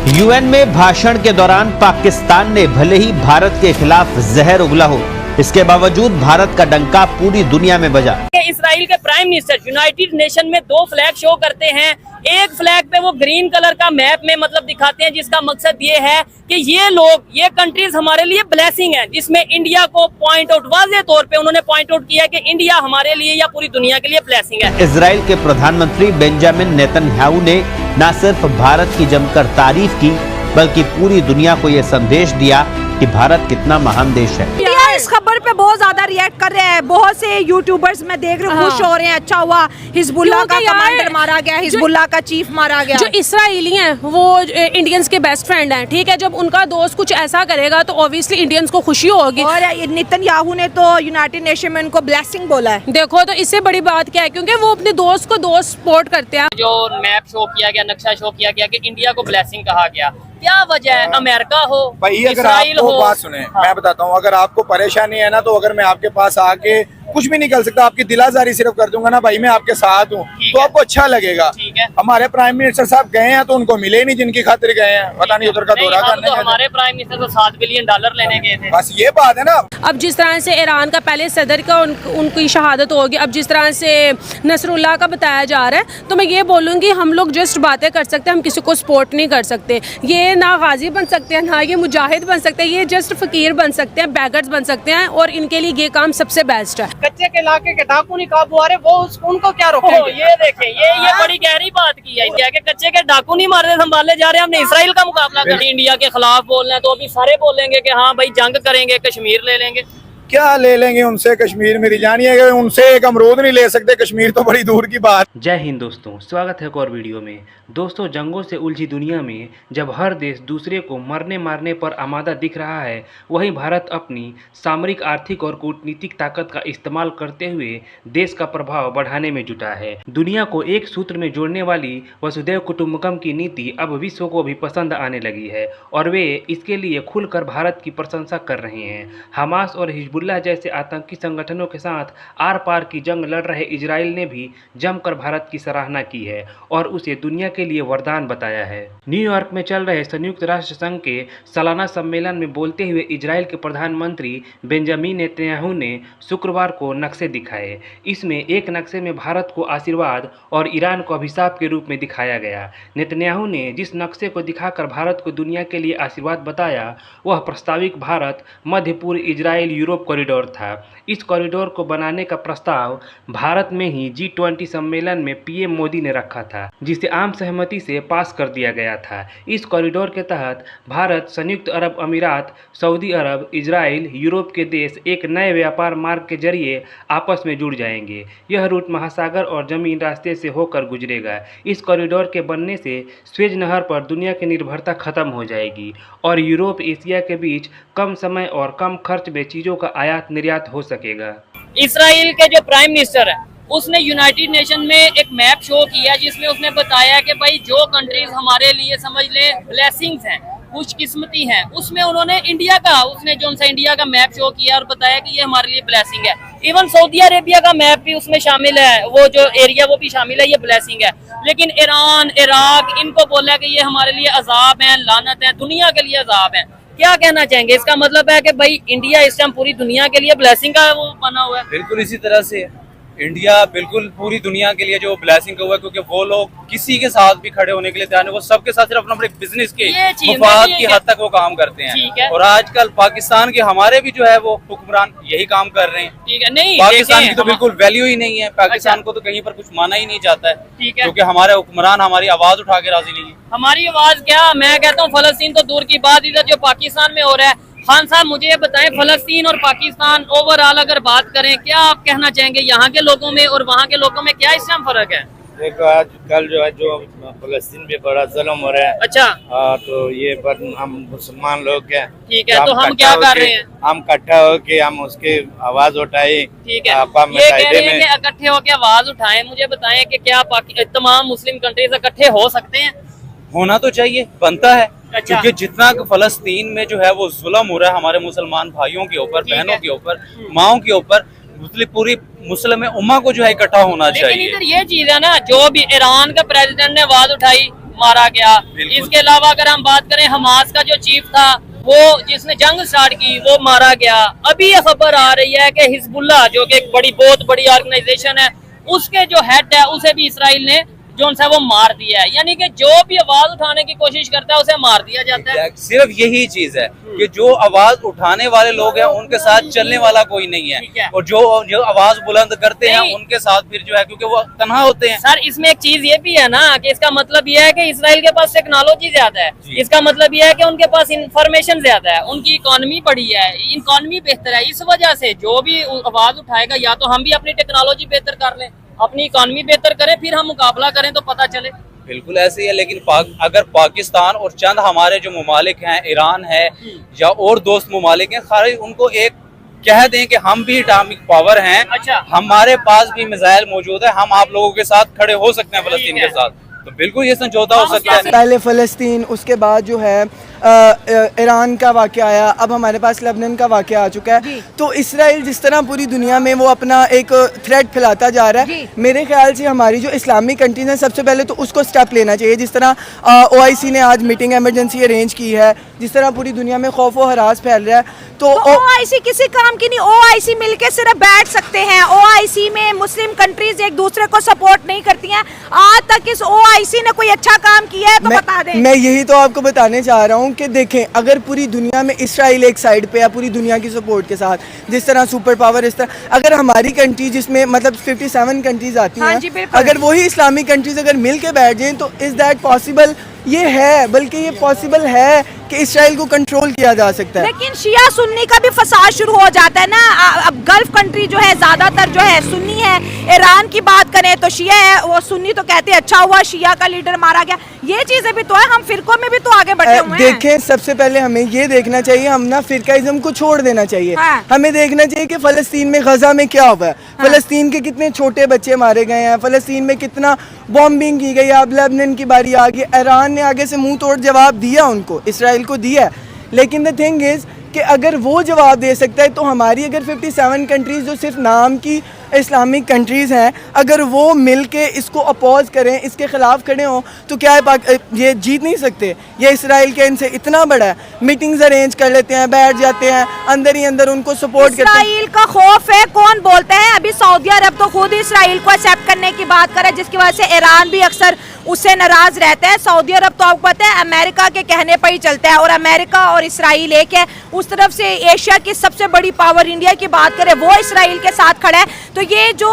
UN में भाषण के दौरान पाकिस्तान ने भले ही भारत के खिलाफ जहर उगला हो, इसके बावजूद भारत का डंका पूरी दुनिया में बजा। इसराइल के प्राइम मिनिस्टर यूनाइटेड नेशन में 2 फ्लैग शो करते हैं। एक फ्लैग पे वो ग्रीन कलर का मैप में मतलब दिखाते हैं, जिसका मकसद ये है कि ये कंट्रीज हमारे लिए ब्लेसिंग है, जिसमें इंडिया को पॉइंट आउट वाज़ेह तौर पे उन्होंने पॉइंट आउट किया कि इंडिया हमारे लिए या पूरी दुनिया के लिए ब्लेसिंग है। इजराइल के प्रधानमंत्री बेंजामिन नेतन्याहू ने न सिर्फ भारत की जमकर तारीफ की, बल्कि पूरी दुनिया को यह संदेश दिया कि भारत कितना महान देश है। इस खबर पे बहुत ज्यादा रिएक्ट कर रहे हैं, बहुत से यूट्यूबर्स मैं देख रही हूँ खुश हो रहे हैं, अच्छा हुआ हिजबुल्लाह का कमांडर मारा गया, हिजबुल्लाह का चीफ मारा गया। जो इसराइली हैं वो इंडियंस के बेस्ट फ्रेंड हैं, ठीक है। जब उनका दोस्त कुछ ऐसा करेगा तो ऑब्वियसली इंडियंस को खुशी होगी। और नेतन्याहू ने तो यूनाइटेड नेशन में उनको ब्लेसिंग बोला है। देखो तो इससे बड़ी बात क्या है, क्योंकि वो अपने दोस्त को दोस्त सपोर्ट करते हैं। जो मैप शो किया गया, नक्शा शो किया गया कि इंडिया को ब्लेसिंग कहा गया, क्या वजह है? अमेरिका हो, इसराइल हो। बात सुने, मैं बताता हूँ, अगर आपको परेशानी है ना, तो अगर मैं आपके पास आके कुछ भी निकल सकता, आपकी दिलाजारी सिर्फ कर दूंगा ना भाई मैं आपके साथ हूँ, तो आपको अच्छा लगेगा। हमारे प्राइम मिनिस्टर साहब गए हैं तो उनको मिले नहीं जिनकी खातिर गए हैं, पता नहीं उधर का दौरा करने। तो हमारे प्राइम मिनिस्टर तो $7 बिलियन लेने गए थे। बस ये बात है ना। अब जिस तरह से ईरान का पहले सदर का उनकी शहादत होगी, अब जिस तरह से नसरुल्लाह का बताया जा रहा है, तो मैं ये बोलूँगी हम लोग जस्ट बातें कर सकते हैं, हम किसी को सपोर्ट नहीं कर सकते। ये ना गाजी बन सकते हैं, ना ये मुजाहिद बन सकते हैं, ये जस्ट फकीर बन सकते हैं, बैगर्स बन सकते हैं, और इनके लिए ये काम सबसे बेस्ट है। कच्चे के इलाके के डाकू नहीं काबू आ रहे, वो उनको क्या रोकेंगे? ये देखें, ये बड़ी गहरी बात की है। इंडिया के कच्चे के डाकू नहीं मार रहे, संभाले जा रहे हैं। हमने इसराइल का मुकाबला कर इंडिया के खिलाफ बोल रहे हैं, तो अभी सारे बोलेंगे कि हाँ भाई जंग करेंगे, कश्मीर ले लेंगे। क्या ले लेंगे उनसे? कश्मीर मेरी जानिए, उनसे एक अमरूद नहीं ले सकते, कश्मीर तो बड़ी दूर की बात। जय हिंद दोस्तों, स्वागत है एक और वीडियो में। दोस्तों, जंगों से उलझी दुनिया में जब हर देश दूसरे को मरने मारने पर आमादा दिख रहा है, वहीं भारत अपनी सामरिक, आर्थिक और कूटनीतिक ताकत का इस्तेमाल करते हुए देश का प्रभाव बढ़ाने में जुटा है। दुनिया को एक सूत्र में जोड़ने वाली वसुधैव कुटुंबकम की नीति अब विश्व को भी पसंद आने लगी है, और वे इसके लिए खुलकर भारत की प्रशंसा कर रहे हैं। हमास और हिजबुल्लाह जैसे आतंकी संगठनों के साथ आर पार की जंग लड़ रहे इजराइल ने भी जमकर भारत की सराहना की है और उसे दुनिया के लिए वरदान बताया है। न्यूयॉर्क में चल रहे संयुक्त राष्ट्र संघ के सालाना सम्मेलन में बोलते हुए इजराइल के प्रधानमंत्री बेंजामिन नेतन्याहू ने शुक्रवार को नक्शे दिखाए। इसमें एक नक्शे में भारत को आशीर्वाद और ईरान को अभिशाप के रूप में दिखाया गया। नेतन्याहू ने जिस नक्शे को दिखाकर भारत को दुनिया के लिए आशीर्वाद बताया, वह प्रस्तावित भारत मध्य पूर्व इजराइल यूरोप कॉरिडोर था। इस कॉरिडोर को बनाने का प्रस्ताव भारत में ही G20 सम्मेलन में पीएम मोदी ने रखा था, जिसे आम सहमति से पास कर दिया गया था। इस कॉरिडोर के तहत भारत, संयुक्त अरब अमीरात, सऊदी अरब, इजराइल, यूरोप के देश एक नए व्यापार मार्ग के जरिए आपस में जुड़ जाएंगे। यह रूट महासागर और जमीन रास्ते से होकर गुजरेगा। इस कॉरिडोर के बनने से स्वेज नहर पर दुनिया की निर्भरता खत्म हो जाएगी और यूरोप एशिया के बीच कम समय और कम खर्च में चीजों का आयात निर्यात हो सकेगा। इसराइल के जो प्राइम मिनिस्टर है, उसने यूनाइटेड नेशन में एक मैप शो किया, जिसमें उसने बताया कि भाई जो कंट्रीज हमारे लिए समझ ले ब्लेसिंग्स हैं, खुशकिस्मती हैं, उसमें उन्होंने इंडिया का, उसने जो उनसे इंडिया का मैप शो किया और बताया कि ये हमारे लिए ब्लेसिंग है। इवन सऊदी अरेबिया का मैप भी उसमें शामिल है, वो जो एरिया वो भी शामिल है, ये ब्लेसिंग है। लेकिन ईरान, इराक, इनको बोला कि ये हमारे लिए अजाब है, लानत है, दुनिया के लिए अजाब है। क्या कहना चाहेंगे? इसका मतलब है कि भाई इंडिया इस टाइम पूरी दुनिया के लिए ब्लेसिंग का वो बना हुआ है। बिल्कुल इसी तरह से इंडिया बिल्कुल पूरी दुनिया के लिए जो ब्लेसिंग हुआ है, क्योंकि वो लोग किसी के साथ भी खड़े होने के लिए तैयार है। वो सबके साथ सिर्फ अपने बिजनेस के मफाद की हद तक वो काम करते हैं। और आजकल पाकिस्तान के हमारे भी जो है वो हुक्मरान यही काम कर रहे हैं। ठीक है, नहीं पाकिस्तान की तो बिल्कुल वैल्यू ही नहीं है। पाकिस्तान को तो कहीं पर कुछ माना ही नहीं जाता है, क्योंकि हमारे हुक्मरान हमारी आवाज उठा के राजी नहीं है। हमारी आवाज क्या, मैं कहता हूँ फलस्तीन तो दूर की बात, इधर जो पाकिस्तान में हो रहा है। खान साहब मुझे ये बताएं, फलस्तीन और पाकिस्तान ओवरऑल अगर बात करें, क्या आप कहना चाहेंगे यहाँ के लोगों में और वहाँ के लोगों में क्या इस टाइम फर्क है? देखो आजकल जो है जो फलस्तीन पे बड़ा जुल्म हो रहा है। अच्छा। तो ये पर हम मुसलमान लोग हैं। ठीक है, तो हम क्या कर रहे हैं? हम इकट्ठा होके हम उसके आवाज उठाए। ठीक है, ये कह रहे हैं कि इकट्ठे होके आवाज उठाएं। मुझे बताएं कि क्या तमाम मुस्लिम कंट्रीज इकट्ठे हो सकते हैं? होना तो चाहिए, बनता है। क्योंकि जितना फलस्तीन में जो है वो जुल्म हो रहा है हमारे मुसलमान भाइयों के ऊपर, बहनों के ऊपर, माओ के ऊपर, पूरी मुस्लिम उम्मा को जो है इकट्ठा होना चाहिए। लेकिन इधर ये चीज है ना, जो भी ईरान का प्रेसिडेंट ने आवाज उठाई, मारा गया। इसके अलावा अगर हम बात करें हमास का जो चीफ था वो जिसने जंग स्टार्ट की वो मारा गया। अभी ये खबर आ रही है कि हिजबुल्लाह जो कि एक बहुत बड़ी ऑर्गेनाइजेशन है उसके जो हेड है उसे भी इसराइल ने जो उनसे वो मार दिया है। यानी कि जो भी आवाज उठाने की कोशिश करता है उसे मार दिया जाता है। सिर्फ यही चीज है कि जो आवाज उठाने वाले लोग हैं उनके साथ चलने वाला कोई नहीं है, और जो आवाज बुलंद करते हैं उनके साथ फिर जो है क्योंकि वो तन्हा होते हैं। सर इसमें एक चीज ये भी है ना कि इसका मतलब ये है कि इसराइल के पास टेक्नोलॉजी ज्यादा है, इसका मतलब ये है कि उनके पास इंफॉर्मेशन ज्यादा है, उनकी इकोनॉमी बड़ी है, इकोनॉमी बेहतर है। इस वजह से जो भी आवाज उठाएगा या तो हम भी अपनी टेक्नोलॉजी बेहतर कर लें, अपनी इकोनॉमी बेहतर करें, फिर हम मुकाबला करें तो पता चले। बिल्कुल ऐसे ही है, लेकिन अगर पाकिस्तान और चंद हमारे जो ममालिक हैं, ईरान है या और दोस्त ममालिक हैं, खाली उनको एक कह दें कि हम भी एटॉमिक पावर हैं, अच्छा हमारे पास भी मिसाइल मौजूद है, हम आप लोगों के साथ खड़े हो सकते हैं फलस्तीन के साथ, तो बिल्कुल ये समझौता हो सकता है। पहले फ़लस्तीन, उसके बाद जो है ईरान का वाक़या आया, अब हमारे पास लेबनान का वाक़या आ चुका है। तो इसराइल जिस तरह पूरी दुनिया में वो अपना एक थ्रेट फैलाता जा रहा है, मेरे ख्याल से हमारी जो इस्लामिक कंट्रीज हैं सबसे पहले तो उसको स्टेप लेना चाहिए। जिस तरह OIC ने आज मीटिंग एमरजेंसी अरेंज की है, जिस तरह पूरी दुनिया में खौफ व हरास फैल रहा है, तो OIC किसी काम की नहीं। OIC मिलके सिर्फ बैठ सकते हैं। OIC में मुस्लिम कंट्रीज एक दूसरे को सपोर्ट नहीं करती हैं। आज तक इस OIC ने कोई अच्छा काम किया है तो बता दें। मैं यही तो आपको बताने चाह रहा हूँ कि देखें, अगर पूरी दुनिया में इसराइल एक साइड पे है पूरी दुनिया की सपोर्ट के साथ, जिस तरह सुपर पावर, इस तरह अगर हमारी कंट्री जिसमें मतलब 57 कंट्रीज आती हैं, अगर वही इस्लामिक कंट्रीज अगर मिल के बैठ जाएं तो इज़ दैट पॉसिबल? ये है, बल्कि ये पॉसिबल है कि इसराइल को कंट्रोल किया जा सकता है। लेकिन शिया सुन्नी का भी फसाद शुरू हो जाता है ना। अब गल्फ कंट्री जो है ज्यादातर जो है सुन्नी है। ईरान की बात करें तो शिया है, वो सुन्नी तो कहते हैं अच्छा हुआ शिया का लीडर मारा गया। ये चीजें भी तो है, हम फिरकों में भी तो आगे बढ़े हुए हैं। देखें, सबसे पहले हमें ये देखना चाहिए, हम ना फिरकाइज्म को छोड़ देना चाहिए। हमें देखना चाहिए कि फलस्तीन में, गजा में क्या हुआ है, फलस्तीन के कितने छोटे बच्चे मारे गए हैं, फलस्तीन में कितना बॉम्बिंग की गई। अब लेबनान की बारी आ गई, ईरान ने आगे से मुंह तोड़ जवाब दिया, उनको इसराइल को दिया। लेकिन द थिंग इज़ कि अगर वो जवाब दे सकता है तो हमारी अगर 57 कंट्रीज़ जो सिर्फ नाम की इस्लामिक कंट्रीज़ हैं, अगर वो मिल के इसको अपोज करें, इसके ख़िलाफ़ खड़े हों, तो क्या है, ये जीत नहीं सकते। ये इसराइल के इनसे इतना बड़ा है, मीटिंग्स अरेंज कर लेते हैं, बैठ जाते हैं, अंदर ही अंदर उनको सपोर्ट करते हैं। इसराइल का खौफ है, कौन बोलते हैं? अभी सऊदी अरब तो खुद इसराइल को एक्सेप्ट करने की बात करे, जिसकी वजह से ईरान भी अक्सर उससे नाराज रहते हैं। सऊदी अरब तो आपको पता है अमेरिका के कहने पर ही चलता है, और अमेरिका और इसराइल एक है। उस तरफ से एशिया की सबसे बड़ी पावर इंडिया की बात करें, वो इसराइल के साथ खड़ा है। तो ये जो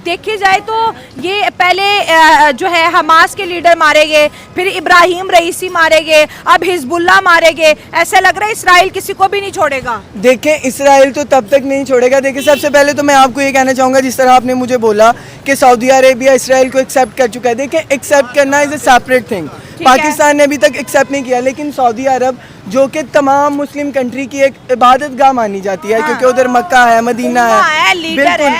देखी जाए तो ये पहले जो है हमास के लीडर मारे गए, फिर इब्राहिम रईसी मारे गए, अब हिजबुल्लाह मारे गए। ऐसा लग रहा है इसराइल किसी को भी नहीं छोड़ेगा। देखें, इसराइल तो तब तक नहीं छोड़ेगा। देखिए, सबसे पहले तो मैं आपको ये कहना चाहूँगा, जिस तरह आपने मुझे बोला कि सऊदी अरेबिया इसराइल को एक्सेप्ट कर चुका है। देखें, एक्सेप्ट करना is a separate thing. Pakistan ने अभी तक एक्सेप्ट नहीं किया, लेकिन सऊदी अरब जो कि तमाम मुस्लिम कंट्री की एक इबादत गाह मानी जाती है, क्योंकि उधर मक्का है, मदीना है,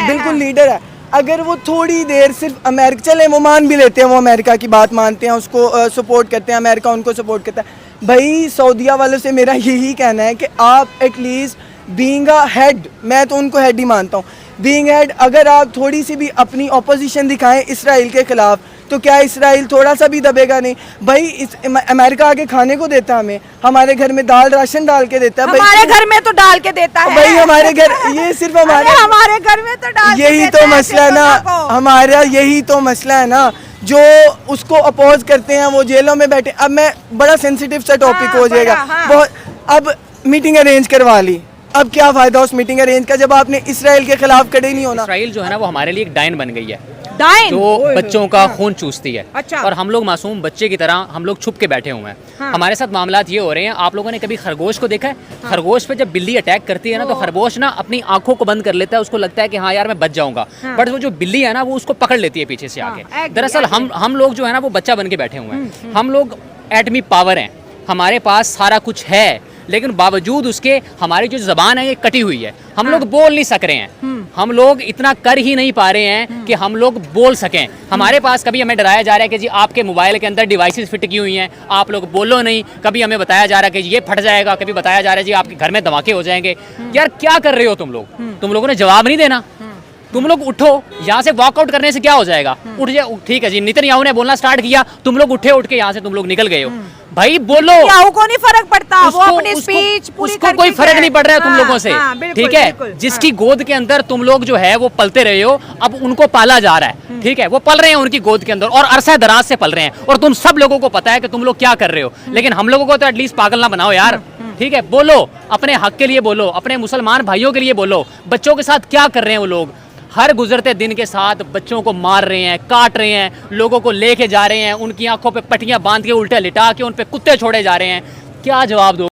बिल्कुल लीडर है। अगर वो थोड़ी देर सिर्फ अमेरिका, चले वो मान भी लेते हैं, वो अमेरिका की बात मानते हैं, उसको सपोर्ट करते हैं, अमेरिका उनको सपोर्ट करता है। भाई सऊदिया वालों से मेरा यही कहना है कि आप एटलीस्ट बीइंग अ हेड, मैं तो उनको हेड ही मानता हूँ, बीइंग हेड, अगर आप थोड़ी सी भी अपनी ऑपोजिशन दिखाएं इसराइल के खिलाफ, तो क्या इसराइल थोड़ा सा भी दबेगा नहीं? भाई अमेरिका आके खाने को देता है हमें, हमारे घर में दाल राशन डाल के देता है, हमारे घर में तो डाल के देता है भाई, हमारे घर, ये सिर्फ हमारे घर में तो डाल, यही तो मसला है ना हमारा, यही तो मसला है ना, जो उसको अपोज करते हैं वो जेलों में बैठे। अब मैं बड़ा सेंसिटिव सा टॉपिक हो जाएगा बहुत। अब मीटिंग अरेंज करवा ली, अब क्या फायदा उस मीटिंग अरेंज का जब आपने इसराइल के खिलाफ खड़े नहीं होना। इसराइल जो है ना वो हमारे लिए एक डायन बन गई है, जो बच्चों का खून चूसती है। अच्छा। और हम लोग मासूम बच्चे की तरह हम लोग छुप के बैठे हुए हैं। हमारे साथ मामलात ये हो रहे हैं। आप लोगों ने कभी खरगोश को देखा है? खरगोश पे जब बिल्ली अटैक करती है ना, तो खरगोश ना अपनी आंखों को बंद कर लेता है, उसको लगता है कि हाँ यार मैं बच जाऊंगा, बट वो जो बिल्ली है ना वो उसको पकड़ लेती है पीछे से आके। दरअसल हम लोग जो है ना वो बच्चा बन के बैठे हुए हैं। हम लोग एटमी पावर हैं, हमारे पास सारा कुछ है, लेकिन बावजूद उसके हमारी जो ज़बान है ये कटी हुई है। हम लोग बोल नहीं सक रहे हैं, हम लोग इतना कर ही नहीं पा रहे हैं कि हम लोग बोल सकें। हमारे पास कभी हमें डराया जा रहा है कि जी आपके मोबाइल के अंदर डिवाइसेस फिट की हुई हैं, आप लोग बोलो नहीं। कभी हमें बताया जा रहा है कि ये फट जाएगा, कभी बताया जा रहा है जी आपके घर में धमाके हो जाएंगे। यार क्या कर रहे हो तुम लोग? तुम लोगों ने जवाब नहीं देना। तुम लोग उठो, यहाँ से वॉकआउट करने से क्या हो जाएगा? उठ जाए, ठीक है जी, नेतन्याहू ने बोलना स्टार्ट किया, तुम लोग उठ के यहाँ से तुम लोग निकल गए हो। भाई बोलो, को नहीं फर्क पड़ता, वो अपनी स्पीच पूरी उसको कोई फर्क नहीं पड़ रहा है तुम लोगों से, ठीक है? बिल्कुल, जिसकी गोद के अंदर तुम लोग जो है वो पलते रहे हो, अब उनको पाला जा रहा है, ठीक है? वो पल रहे हैं उनकी गोद के अंदर और अरसा दराज से पल रहे हैं, और तुम सब लोगों को पता है कि तुम लोग क्या कर रहे हो, लेकिन हम लोगों को तो एटलीस्ट पागल ना बनाओ यार, ठीक है? बोलो, अपने हक के लिए बोलो, अपने मुसलमान भाइयों के लिए बोलो। बच्चों के साथ क्या कर रहे हैं वो लोग? हर गुजरते दिन के साथ बच्चों को मार रहे हैं, काट रहे हैं, लोगों को लेके जा रहे हैं, उनकी आंखों पे पट्टियां बांध के उल्टे लिटा के उन पे कुत्ते छोड़े जा रहे हैं। क्या जवाब दो?